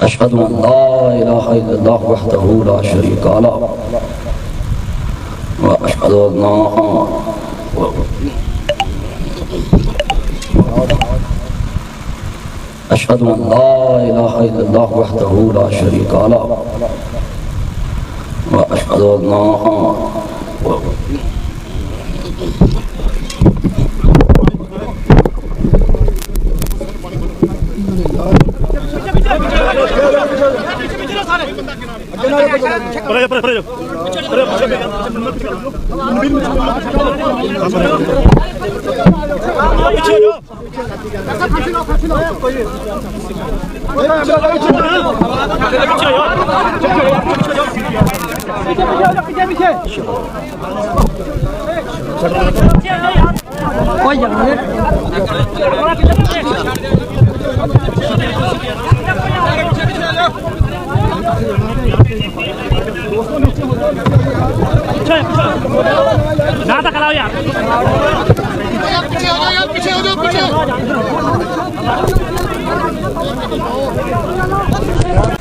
اشهد ان لا اله الا الله وحده لا شريك له واشهد ان اشهد ان لا اله الا الله وحده لا شريك له واشهد ان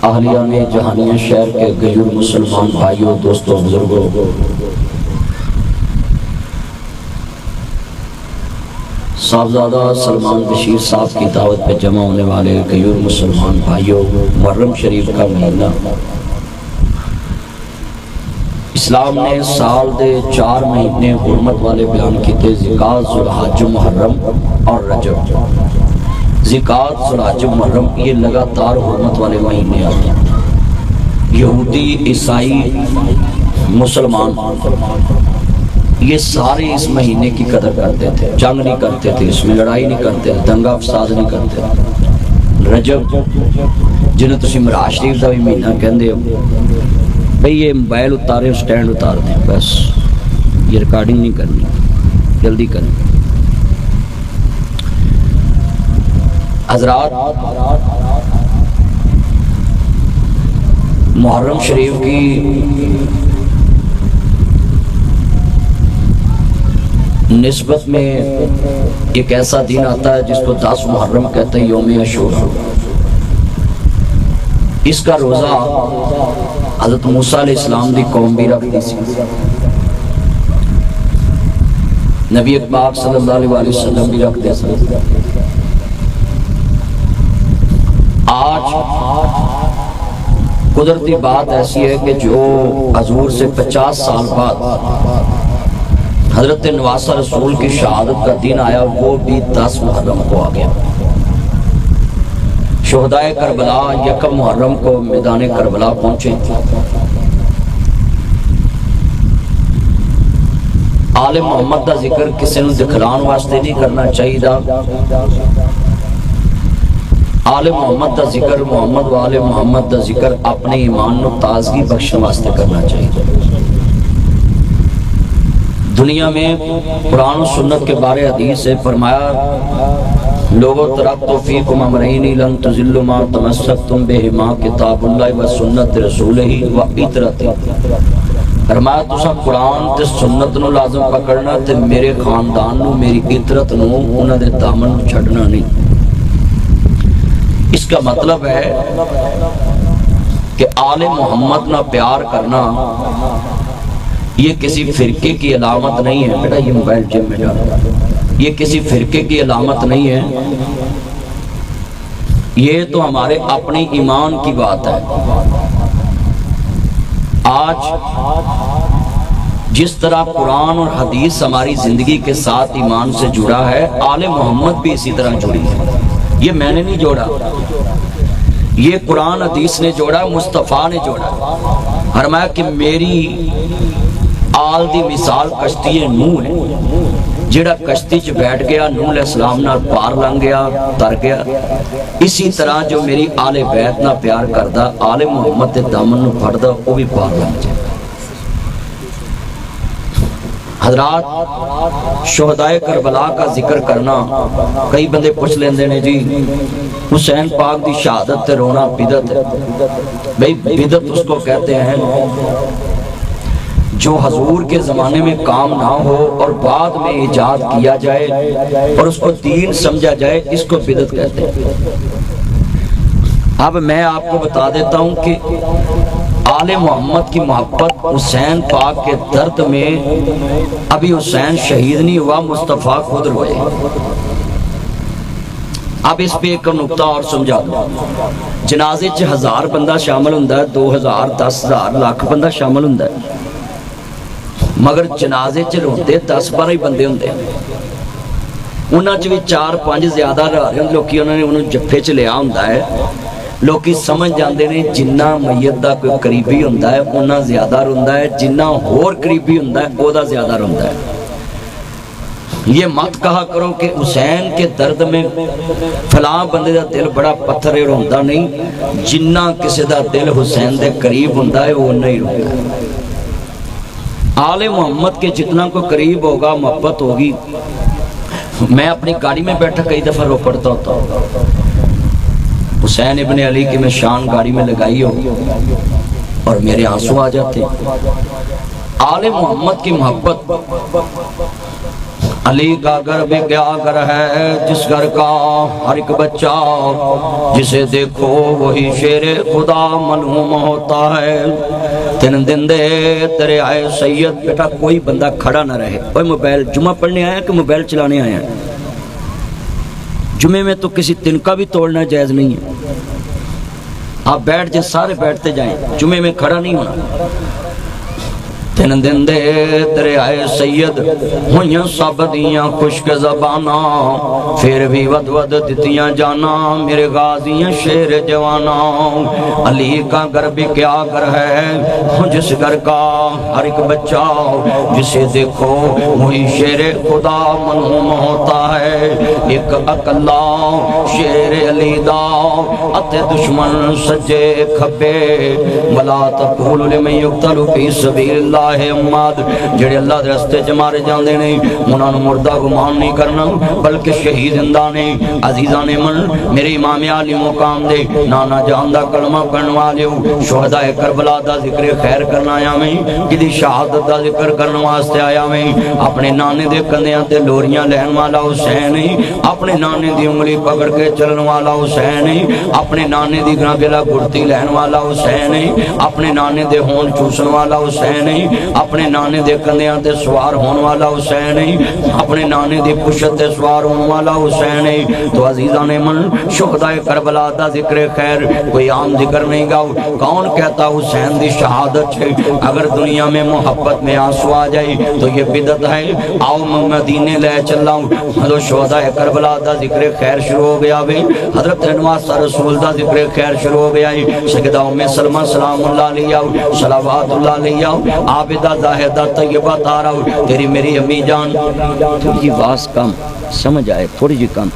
اہلیان جہانیہ شہر کے غیور مسلمان بھائیوں، دوستوں، بزرگوں، صاحبزادہ سلمان بشیر صاحب کی دعوت پہ جمع ہونے والے غیور مسلمان بھائیوں، محرم شریف کا مہینہ اسلام نے سال دے 4 مہینے حرمت والے بیان کیتے: ذوالقعدہ، ذوالحج، محرم اور رجب۔ ذوالقعدہ، ذوالحج، محرم یہ لگاتار حرمت والے مہینے آتے ہیں۔ یہودی، عیسائی، مسلمان یہ سارے اس مہینے کی قدر کرتے تھے، جنگ نہیں کرتے تھے، اس میں لڑائی نہیں کرتے تھے، دنگا فساد نہیں کرتے تھے۔ رجب جنہیں تسی معراج شریف دا بھی مہینہ کہندے ہو، بھئی یہ موبائل اتارے سٹینڈ اتار دیں، بس یہ ریکارڈنگ نہیں کرنی، جلدی کریں۔ حضرات، محرم شریف کی نسبت میں ایک ایسا دن آتا ہے جس کو 10 محرم کہتے ہیں، یوم عاشوراء۔ اس کا روزہ حضرت موسیٰ علیہ السلام دی قوم بھی رکھتی سی، نبی پاک صلی اللہ علیہ وسلم بھی رکھتے ہیں۔ آج قدرتی بات ایسی ہے کہ جو حضور سے 50 سال بعد حضرت نواسہ رسول کی شہادت کا دن آیا، وہ بھی 10 محرم کو آ گیا۔ شہدائے کربلا 1 محرم کو میدان کربلا پہنچے۔ آل محمد دا ذکر کسی نے دکھلان واسطے نہیں کرنا چاہیے دا۔ آل محمد دا ذکر، محمد و آل محمد دا ذکر اپنے ایمان نو تازگی بخشن واسطے کرنا چاہیے۔ دنیا میں قرآن و سنت کے بارے حدیث سے فرمایا: لوگوں ترکت فیکم امرین لن تضلوا ما تمسکتم بہما کتاب اللہ و سنت رسولہ و عطرت۔ فرمایا تسا قرآن تے سنت نو لازم پکڑنا تے میرے خاندان نو، میری عطرت نو، انہاں دے دامن چھڈنا نہیں۔ اس کا مطلب ہے کہ آل محمد نہ پیار کرنا یہ کسی فرقے کی علامت نہیں ہے۔ بیٹا یہ موبائل جم میں جا رہا ہے، یہ کسی فرقے کی علامت نہیں ہے، یہ تو ہمارے اپنے ایمان کی بات ہے۔ آج جس طرح قرآن اور حدیث ہماری زندگی کے ساتھ ایمان سے جڑا ہے، آل محمد بھی اسی طرح جڑی ہے۔ یہ میں نے نہیں جوڑا، یہ قرآن حدیث نے جوڑا، مصطفیٰ نے جوڑا۔ فرمایا کہ میری آل دی مثال کشتی نوح ہے، جڑا کشتی چ بیٹھ گیا نوح علیہ السلام نال پار لنگ گیا، تر گیا۔ اسی طرح جو میری آل بیت نہ پیار کردا، آل محمد دے دامن نو پھڑدا، وہ بھی پار لنگ جائے۔ حضرات، شہدائے کربلا کا ذکر کرنا، کئی بندے پوچھ لیندے نے جی حسین پاک دی شہادت تے رونا بدعت ہے۔ بھئی بدعت اس کو کہتے ہیں جو حضور کے زمانے میں کام نہ ہو اور بعد میں ایجاد کیا جائے اور اس کو دین سمجھا جائے، اس کو بدعت کہتے ہیں۔ اب میں آپ کو بتا دیتا ہوں کہ آل محمد کی محبت حسین پاک کے درد میں، ابھی حسین شہید نہیں ہوا، مصطفیٰ خود روئے۔ اب اس پہ ایک نقطہ اور سمجھا دوں، جنازے چ 1000 بندہ شامل ہوندا ہے، 2000 10,000 لاکھ بندہ شامل ہوندا ہے، مگر جنازے چ روندے 10-12 ہی بندے ہوندے ہیں۔ انہاں چ بھی 4-5 زیادہ رہ رہے لوکی انہوں نے انہوں جفے چ لیا ہوندا ہے۔ لوکی سمجھ جاندے نے جنہ میت دا کوئی قریبی ہوندا ہے انہاں زیادہ روندا ہے، جنہ ہور قریبی ہوندا ہے او دا زیادہ روندا ہے۔ یہ مت کہا کرو کہ حسین کے درد میں فلاں بندے دا دل بڑا پتھر ہے، روندا نہیں۔ جنہ کسی دا دل حسین دے قریب ہوندا ہے وہ نہیں روندا ہے۔ آل محمد کے جتنا کو قریب ہوگا، محبت ہوگی۔ میں اپنی گاڑی میں بیٹھا کئی دفعہ رو پڑتا ہوتا ہوں، حسین ابن علی کی میں شان گاڑی میں لگائی ہو اور میرے آنسو آ جاتے۔ آل محمد کی محبت، علی کا گھر بھی کیا گھر ہے، جس گھر کا ہر ایک بچہ جسے دیکھو وہی شیر خدا ملہوم ہوتا ہے۔ تین دن دے تیرے آئے سید، بیٹا کوئی بندہ کھڑا نہ رہے۔ کوئی موبائل جمعہ پڑھنے آیا کہ موبائل چلانے آیا؟ جمعے میں تو کسی تنکا بھی توڑنا جائز نہیں ہے، آپ بیٹھ جائیں، سارے بیٹھتے جائیں، جمعے میں کھڑا نہیں ہونا۔ تین دن دے تیرے آئے سید، ہوئیاں سب دیاں خشک زبانہ، پھر بھی ود ود دتیاں جانا، میرے غازیاں شیر جوانا۔ علی کا گھر بھی کیا گھر ہے، جس گھر کا ہر ایک بچہ جسے دیکھو وہی شیر خدا منہوم ہوتا ہے۔ ایک اکلا شیر علی دا، اتے دشمن سجے کھبے، ولا تقول لمن یقتل فی سبیل اللہ اماد، جڑے اللہ دے راستے چ مارے جاندے نے انہاں نوں مردہ گمان نہیں کرنا، بلکہ شہید زندہ نے۔ عزیزان من، میرے امام عالی مقام دے نانا جان دا کلمہ پڑھن والے شہداء کربلا دا ذکر خیر کرنا آیا میں، کدی شہادت دا ذکر کرن واسطے آیا میں۔ اپنے نانے دے کندیاں تے لوریاں لہن والا حسین، اپنے نانے دی انگلی پکڑ کے چلن والا حسین، اپنے نانے دی گلا گھڑتی لہن والا حسین، اپنے نانے دے ہون چوسن والا حسین، اپنے نانے دے کندیاں تے سوار ہون والا حسین، اپنے نانے دی پشت تے سوار ہون والا حسین۔ تو عزیزان من، شہداء کربلا دا ذکر خیر کوئی عام ذکر نہیں گاؤ۔ کون کہتا حسین دی شہادت ہے؟ اگر دنیا میں محبت میں آنسو آ جائے تو یہ بدعت ہے۔ آؤ میں مدینے لے چلا ہوں، تو شہداء کربلا دا ذکر خیر شروع ہو گیا ہے، حضرت نواز رسول دا ذکر خیر شروع ہو گیا ہے۔ سیدہ ام سلمہ سلام اللہ علیہ صلوات اللہ علیہ، عابدہ زاہدہ طیبہ تارا، تیری میری امی جان، تھوڑی آواز کم سمجھ آئے، تھوڑی جی کم،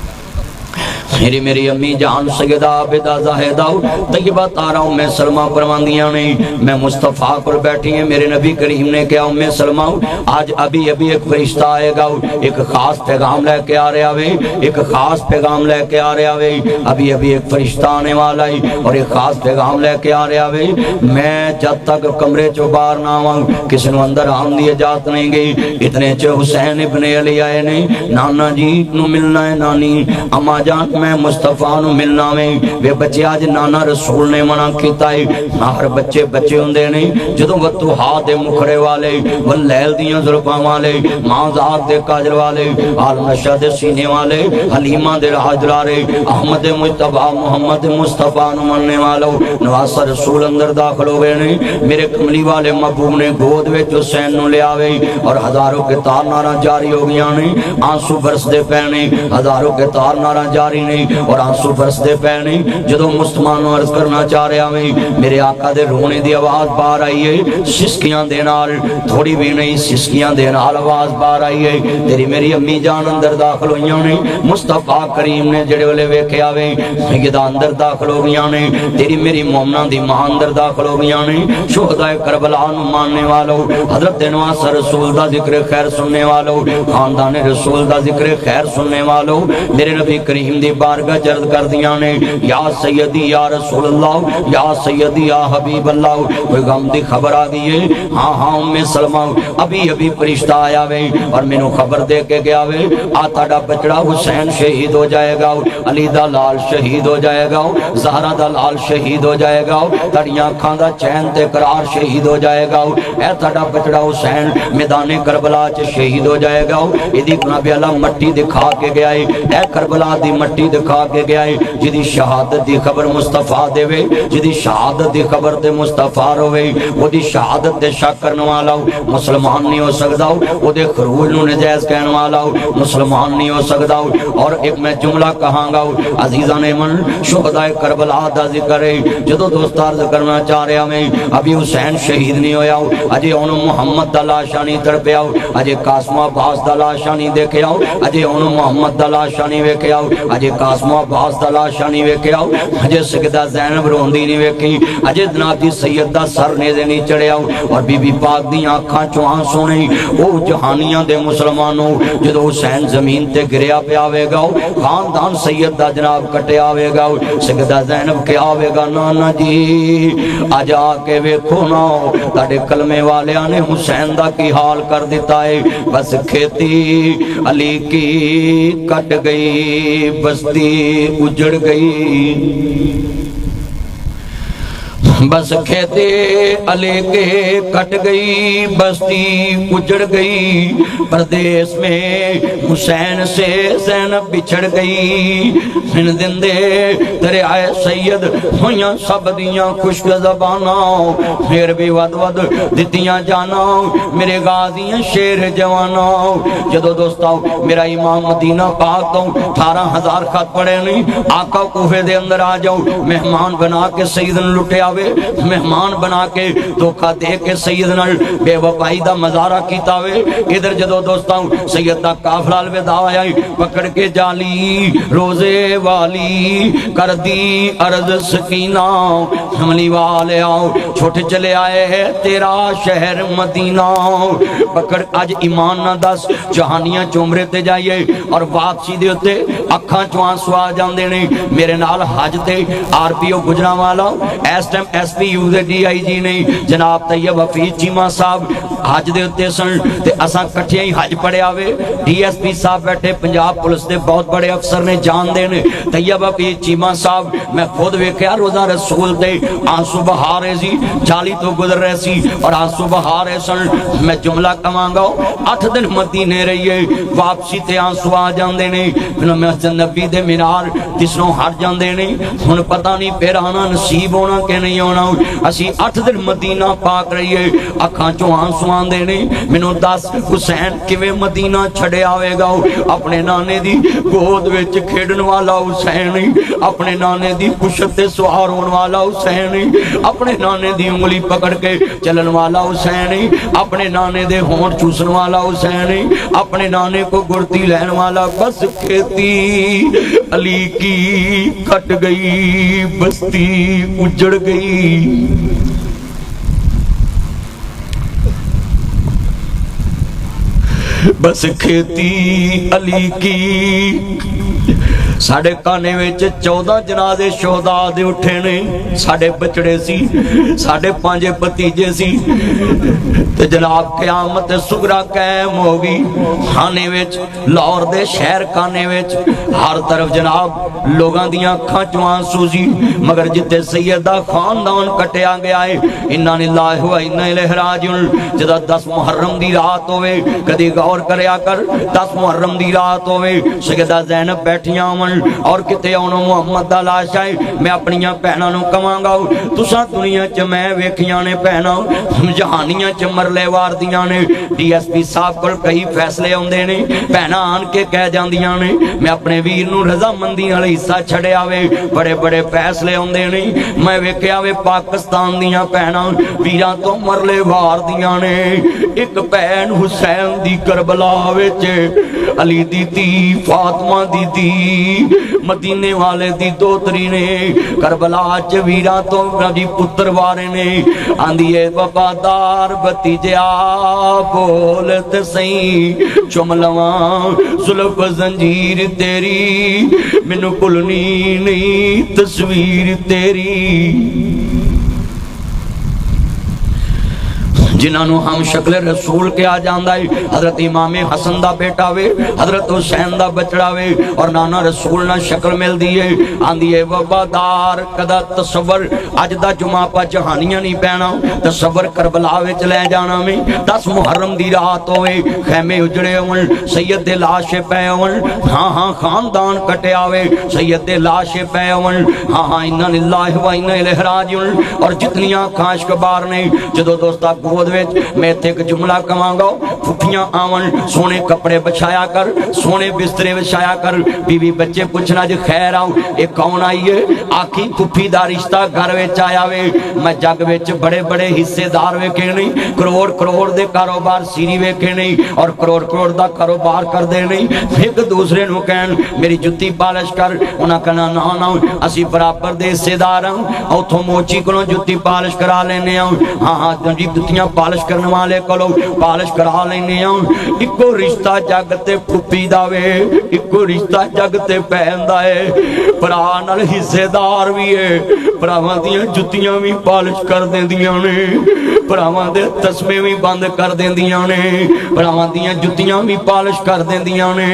میری میری امی جان سیدہ عابدہ زاہدہ طیبہ تارا ام سلمہ فرماندیاں نے، میں مصطفیٰ پر بیٹھی ہیں، میرے نبی کریم نے کہا ام سلمہ آج ابھی ایک فرشتہ آئے گا، ایک خاص پیغام لے کے آ رہا ہے، ایک خاص پیغام لے کے آ رہا ہے، ابھی ایک فرشتہ آنے والا ہے اور ایک خاص پیغام لے کے آ رہا ہے۔ میں جب تک کمرے چو باہر نہ آؤں کسی نو اندر آن دی اجازت نہیں گئی۔ اتنے چ حسین ابن علی آئے نے، نانا جی نو ملنا ہے، نانی اما جان میں مصطفیٰ نو ملنا میں۔ وے بچے آج نانا رسول نے منع کیتا ہے، ہر بچے بچے ہوندے نے جدوں وتوہا دے مکھڑے والے، واللیل دیاں زلفاں والے، ماں ذات دے کاجل والے، عالم نشا دے سینے والے، حلیمہ دے راجلارے، احمد مجتبیٰ محمد مصطفیٰ نو مننے والو، نواز رسول اندر داخل ہوئے نے۔ میرے کملی والے محبوب نے گود وچ حسین نو لے آوے اور ہزاروں کے تار نارا جاری ہو گیا نے، آنسو برسدے پے، ہزاروں کے تار نارا جاری نے اور آنسو برسدے پے۔ جدوں مسلمان نو عرض کرنا چاہ رہا میں، میرے آقا دے رونے دی آواز باہر آئی ہے، سسکیاں دے نال، تھوڑی بھی نہیں سسکیاں دے نال آواز باہر آئی ہے۔ تیری میری امی جان اندر داخل ہوئیاں نے، مصطفیٰ کریم نے جڑے والے ویکھیا وے سیدہ اندر داخل ہو گیا نے، تیری میری مومنہ دی ماں اندر داخل ہو گیا نے۔ شہداء کربلا نو ماننے والو، حضرت نواز رسول دا ذکر خیر سننے والو، خاندان رسول دا ذکر خیر سننے والو، میرے نبی کریم دی بارگاہ جرد کر دیا نے یا سیدی یا رسول اللہ یا سیدی یا حبیب اللہ کوئی غم دی خبر آ گئی ہے ہاں ہاں ام سلمہ ابھی فرشتہ آیا وے اور میں نو خبر دے کے گیا وے تہاڈا بچڑا حسین شہید ہو جائے گا علی دا لال شہید ہو جائے گا زہرا دا لال شہید ہو جائے گا تڑیاں اکھاں دا چین تے قرار شہید ہو جائے گا اے تہاڈا بچڑا حسین میدان کربلا چ شہید ہو جائے گا ایدی نبی اللہ مٹی دکھا کے گیا ہے اے کربلا دی مٹی دکھا کے گیا ہے جدی شہادت دی خبر مصطفیٰ دے وے جدی شہادت دی خبر تے مصطفیٰ روے وہ دی شہادت دے شک کرنے والا مسلمان نہیں ہو سکتا وہ دے خروج نو نجائز کہنے والا مسلمان نہیں ہو سکتا اور ایک میں جملہ کہاں گا عزیزان من شہداء کربلا دا ذکر ہے جدو دوستار ذکر کرنا چاہ رہا میں ابھی حسین شہید نہیں ہویا اجے انہوں محمد دا لاشا نہیں تڑپیا اجے قاسم عباس دا لاشا نہیں دیکھیا اجے انہوں محمد دا لاشا نہیں ویکھیا اجے قاسم عباس دا لاشا نہیں ویکھیا اجے سیدہ زینب روندی نہیں ویکھی اجے جناب دی سید دا سر نیزے نہیں چڑھیا اور بی بی پاک دی آنکھاں چوں آنسو نہیں او جہانیاں دے مسلمانوں جدو حسین زمین تے گریا پہ آوے گا خاندان سید دا جناب کٹے آوے گا سیدہ زینب کے آوے گا نانا جی آجا کے ویکھو نا تاڑے کلمے والے آنے حسین دا کی حال کر دیتا ہے بس کھیتی علی کی کٹ گئی بستی اجڑ گئی بس کھیتے علی کے کٹ گئی بستی اجڑ گئی پردیس میں حسین سے زینب بچھڑ گئی من دندے دریائے سید ہویاں سب دیاں خشک زباناں پھر بھی ود ود دیتیاں جانا میرے غازیاں شیر جواناں جدو دوستاں میرا امام مدینہ پاک تو 18,000 خط پڑے نہیں آقا کوفے دے اندر آ جاؤ مہمان بنا کے سیدن لٹے آوے مہمان بنا کے دھوکہ دے کے سیدنا بے وفائی دا مزارہ کیتا وے ادھر جدو دوستاں سید دا قافلہ الوداع آیا پکڑ کے جالی روزے والی کر دی عرض سکینہ حملی والے آؤ چھوٹ چلے آئے تیرا شہر مدینہ پکڑ آج ایمان نہ دس جہانیاں چومرے تے جائیے اور واپسی دے ہوتے اکھاں چوان سوا جان دینے میرے نال حج تے آر پی او گجرا والا ایس ٹیم ایس پی یو دے ڈی آئی جی نے جناب طیب حفیظ چیمہ صاحب حج دے ہوتے سن تے اساں کٹھے ہی حج پڑے آوے ڈی ایس پی صاحب بیٹھے پنجاب پولیس دے بہت بڑے افسر نے جان دینے طیب حفیظ چیمہ صاحب میں خود ویکھیا روزہ رسول دے آنسو بہا رہے سی جالی تو گزر رہے سی اور آنسو بہا رہے سن میں جملہ کماں گا 8 دن مدینے رہیے واپسی تے آنسو آ جان دینے مسجد نبی دے مینار جسنوں ہٹ جان دینے ہن پتہ نہیں پھر آنا نصیب ہونا کہ نہیں ہونا اسی 8 دن مدینہ پاک رہیے اکھاں چوں آنسو آن دینے مینوں دس حسین کیویں مدینہ چھڑے آوے گا اپنے نانے دی گود وچ کھیڈن والا حسین اپنے نانے دی پشت تے سوار ہون والا حسین اپنے نانے دی انگلی پکڑ کے چلن والا حسین اپنے نانے دے ہونٹ چوسن والا حسین اپنے نانے کو گرتی لہن والا بس کھیتی علی کی کٹ گئی بستی اجڑ گئی بس کھیتی علی کی ساڑھے کانے ویچ 14 جنازے شہداء دے اٹھے نے ساڑھے بچڑے سی ساڑھے 5 بتیجے سی تے جناب قیامت سگرا قائم ہوگی کھانے ویچ لاہور دے شہر کانے ویچ ہر طرف جناب لوگاں دیاں کھانچوان سوزی مگر جتے سیدہ خاندان کٹیا گیا ہے انہاں للہ و انہاں الیہ راجعون جدہ 10 محرم دی رات ہوئے کدی غور کریا کر 10 محرم دی رات ہوئے سیدہ زینب بیٹھیاں اور کتے انہوں محمد دا لاشا ہے میں اپنیاں پہنا نو کماں گا تساں دنیا چ میں ویکھیاں نے پہنا جہانیاں چ مرلے وار دیاں نے ڈی ایس پی صاحب کول کئی فیصلے ہوندے نے پہنا آن کے کہہ جاندیاں نے میں اپنے ویر نو رضا مندی نال حصہ چھڑے آوے بڑے بڑے فیصلے ہوندے نے میں ویکھیا وے پاکستان دیاں پہنا ویراں تو مرلے وار دیاں نے ایک بہن حسین دی کربلا وچ علی دی دی فاطمہ دی دی مدینے والے دی دوتری نے کربلا چ ویراں تو نبی پتر وارے نے آندی اے وفادار بھتیجا بول تے سہی چم لواں زلف زنجیر تیری مینوں بھلنی نہیں تصویر تیری جنہوں ہم شکل رسول کیا جاندہ ہے حضرت امام حسن دا بیٹا وے حضرت حسین دا بچڑا وے اور نانا رسول نہ شکل مل دیئے آندیے وفادار کدا تصور اج دا جمعہ پا جہانیاں نہیں پینا تصور کربلا وچ لے جانا میں 10 محرم دی رات ہوئے خیمے اجڑے ہون سید دے لاشے پے ہون ہاں خاندان کٹے آوے سید دے لاشے پے ہون ہاں انا للہ و انا الیہ راجعون اور جتنیاں کھانش کبار نے جدو دوستا گود میں تے ایک جملہ کماں گا پھپیاں آون سونے کپڑے بچھایا کر سونے بسترے بچھایا کر بیوی بچے پوچھنا جو خیر آؤ ایک کون آئی ہے آکھی پھپی دا رشتہ گھر وچ آیا وے میں جگ وچ بڑے بڑے حصے دار ویکھے نہیں کروڑ دے کاروبار سیری ویکھے نہیں اور کروڑ دا کاروبار کر دے نہیں ایک دوسرے نو کہن میری جتی پالش کر انہاں کہنا نا اسی برابر دے حصے دار ہوں اوتھوں موچی کولوں جتی پالش کرا لینے ہوں ہاں جتیاں پالش کرنے والے کولو پالش کرا لینے ہوں اکو رشتہ جگتے پھپی داوے اکو رشتہ جگتے پہندہ ہے پرانال حصے دار بھی ہے پراوان دیاں جتیاں بھی پالش کر دیں دیاں نے پراوان دے تسمے بھی بند کر دیں دیاں نے پراوان دیاں جتیاں بھی پالش کر دیں دیاں نے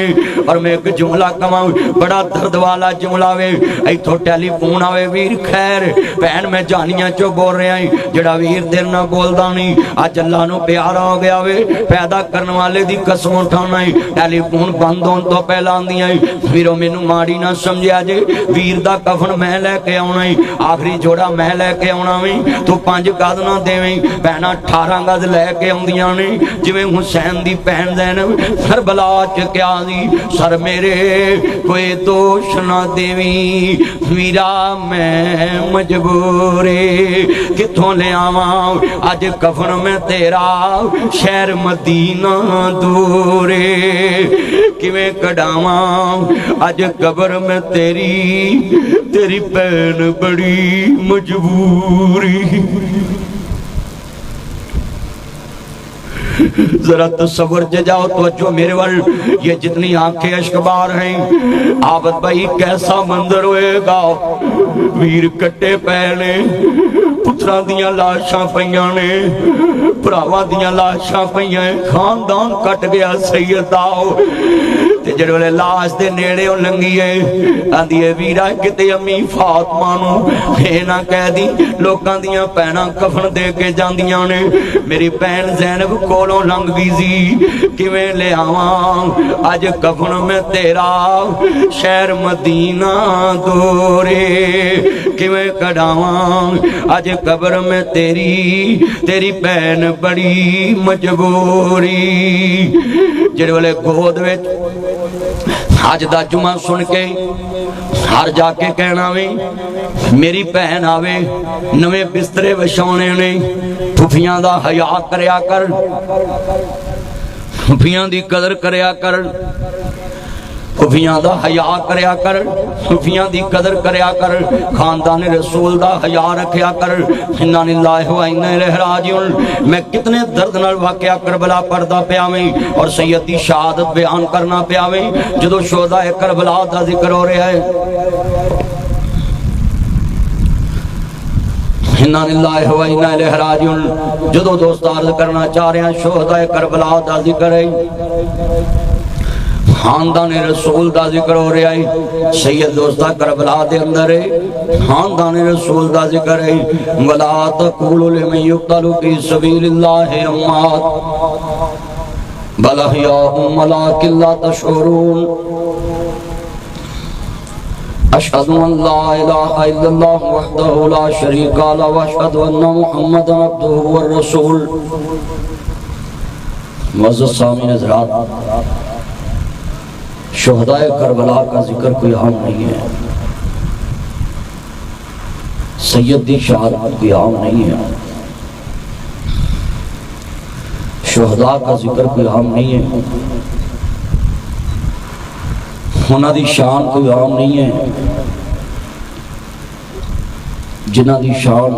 اور میں ایک جملہ کماؤں بڑا درد والا جملہ وے ایتھو ٹیلی فون آوے ویر خیر پہن میں جانیاں چو بول رہے ہیں جڑا ویر دیر نہ بول دانی آج اللہ نو پیارا ہو گیا وے پیدا کرنے والے دی قسم اٹھانا ہے ٹیلی فون بندوں تو پہلان دیا ہے ویرو میں نو ماڑی نہ سمجھے آجے ویر دا کفن میں لے کے آنا ہے آخری جوڑا میں لے کے آنا ہے تو 5 گز نہ دے میں پہنا 18 گز لے کے آندیاں نے جویں حسین دی پہن زینب کربلا چکیا دی سر میرے کوئی دوش نہ دیوی ویرا میں مجبورے کتھوں لے آواں آج کفن میں تیرا شہر مدینہ دورے کیویں کڈاواں آج قبر میں تیری پہن بڑی مجبوری ذرا تصور جاؤ توجہ میرے وال یہ جتنی آنکھیں اشکبار ہیں عابد بھائی کیسا منظر ہوئے گا ویر کٹے پہنے پترہ دیاں لاشاں پہیاں نے پراواں دیاں لاشاں پہیاں خاندان کٹ گیا سیداؤ تے جڑولے لاش دے نیڑے ہو لنگی ہے آندھیے ویرہ کتے امی فاطمانو اینا کہہ دی لوکاں دیاں پہنا کفن دے کے جاندیاں نے میری پہن زینب کولوں لنگ بیزی کیویں لے آواں آج کفن میں تیرا شہر مدینہ دورے کیویں کڑاواں آج قبر میں تیری پہن بڑی مجبوری جڑولے گود وچ آج دا جمعہ سن کے ہر جا کے کہنا وے میری پہن آوے نوے بسترے وشونے نے پھوپیاں دا حیاء کریا کر پھوپیاں دی قدر کریا کر پھوپیاں دا حیاء کریا کر پھوپیاں دی قدر کریا کر خاندان رسول دا حیاء رکھیا کر انا للہ و انا الیہ راجعون میں کتنے درد نال واقعہ کربلا پردہ پیا میں اور سید دی شہادت بیان کرنا پیا میں جدو شہداء کربلا دا ذکر ہو رہا ہے انا للہ و انا الیہ راجعون جدو دوست عرض کرنا چاہ رہے ہیں شہداء کربلا دا ذکر ہے خاندان رسول دا ذکر ہو رہا ہے سید دوستہ کربلا دے اندر ہے خاندان رسول دا ذکر ہے وَلَا تَقُولُ لِمَنْ يُقْتَلُ فِي سَبِيلِ اللَّهِ أَمْوَاتٌ بَلْ أَحْيَاءٌ وَلَٰكِن لَّا تَشْعُرُونَ أشهد أن لا إله إلا الله وحده لا شريك له وأشهد أن محمدا عبده والرسول معزز سامعین حضرات شہداء کربلا کا ذکر کوئی عام نہیں ہے سید دی شہادت کوئی عام نہیں ہے شہداء کا ذکر کوئی عام نہیں ہے انہاں دی شان کوئی عام نہیں ہے، جنہاں دی شان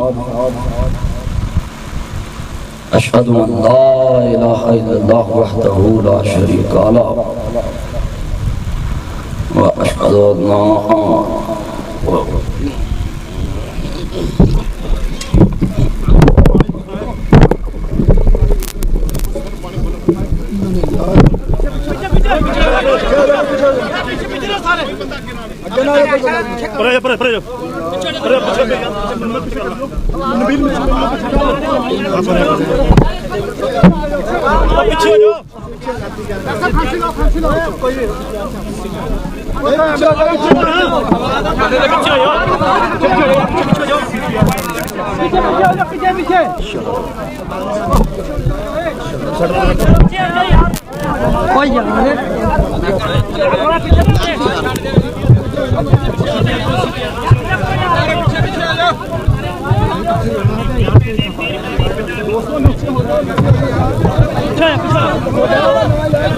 اشہد ان لا الہ الا اللہ وحدہ لا شریک لہ واشہد ان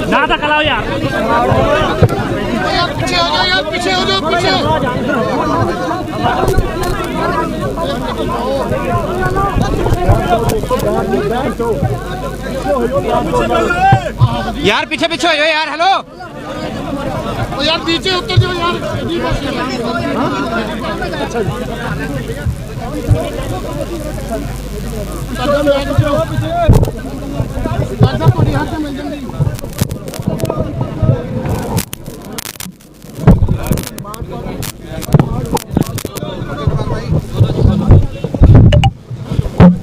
زیادہ کلاؤ یار، پیچھے ہو جاؤ یار، پیچھے ہو جاؤ، پیچھے یار پیچھے پیچھے ہو جاؤ یار. ہلو یار نیچے اتر جاؤ یار.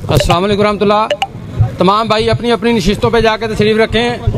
السلام علیکم ورحمۃ اللہ. تمام بھائی اپنی اپنی نشستوں پہ جا کے تشریف رکھیں.